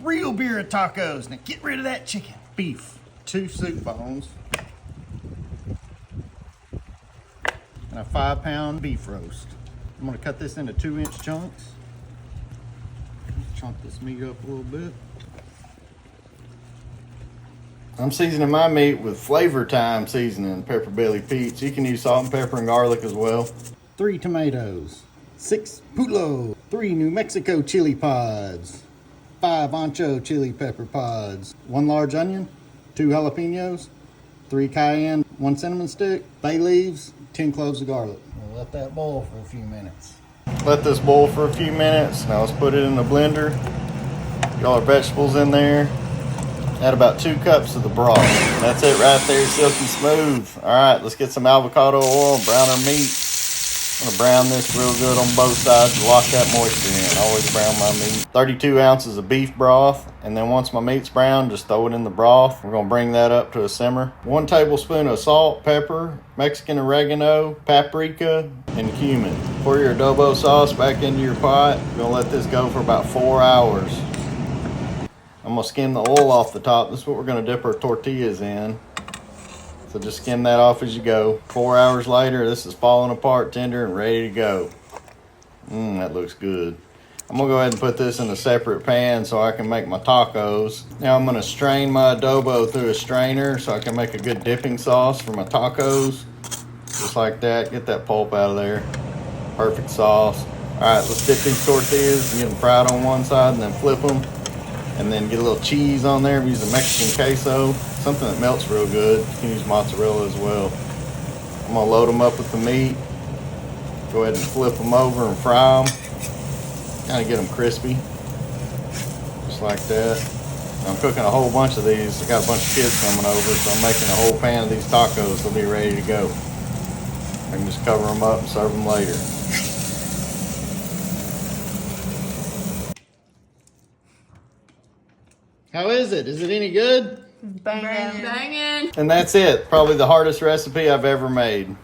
Real Birria tacos. Now get rid of that chicken. Beef, 2 soup bones, and a 5-pound beef roast. I'm gonna cut this into 2-inch chunks. Chunk this meat up a little bit. I'm seasoning my meat with Flavor Time seasoning, Pepper Belly Pete's. You can use salt and pepper and garlic as well. 3 tomatoes, 6 pulo, 3 New Mexico chili pods, 5 ancho chili pepper pods, 1 large onion, 2 jalapenos, 3 cayenne, 1 cinnamon stick, bay leaves, 10 cloves of garlic. We'll let that boil for a few minutes. Let this boil for a few minutes. Now let's put it in the blender. Get all our vegetables in there. Add about 2 cups of the broth. That's it right there, silky smooth. All right, let's get some avocado oil and brown our meat. I'm gonna brown this real good on both sides to lock that moisture in. Always brown my meat. 32 ounces of beef broth, and then once my meat's brown, just throw it in the broth. We're gonna bring that up to a simmer. 1 tablespoon of salt, pepper, Mexican oregano, paprika, and cumin. Pour your adobo sauce back into your pot. You're gonna let this go for about 4 hours. I'm gonna skim the oil off the top. This is what we're gonna dip our tortillas in. So just skim that off as you go. 4 hours later, this is falling apart, tender, and ready to go. That looks good. I'm gonna go ahead and put this in a separate pan so I can make my tacos. Now I'm gonna strain my adobo through a strainer so I can make a good dipping sauce for my tacos. Just like that, get that pulp out of there. Perfect sauce. All right, let's dip these tortillas and get them fried on one side and then flip them. And then get a little cheese on there. We use a Mexican queso, something that melts real good. You can use mozzarella as well. I'm gonna load them up with the meat. Go ahead and flip them over and fry them. Kind of get them crispy, just like that. I'm cooking a whole bunch of these. I got a bunch of kids coming over, so I'm making a whole pan of these tacos. They'll be ready to go. I can just cover them up and serve them later. How is it? Is it any good? Banging. Banging. And that's it. Probably the hardest recipe I've ever made.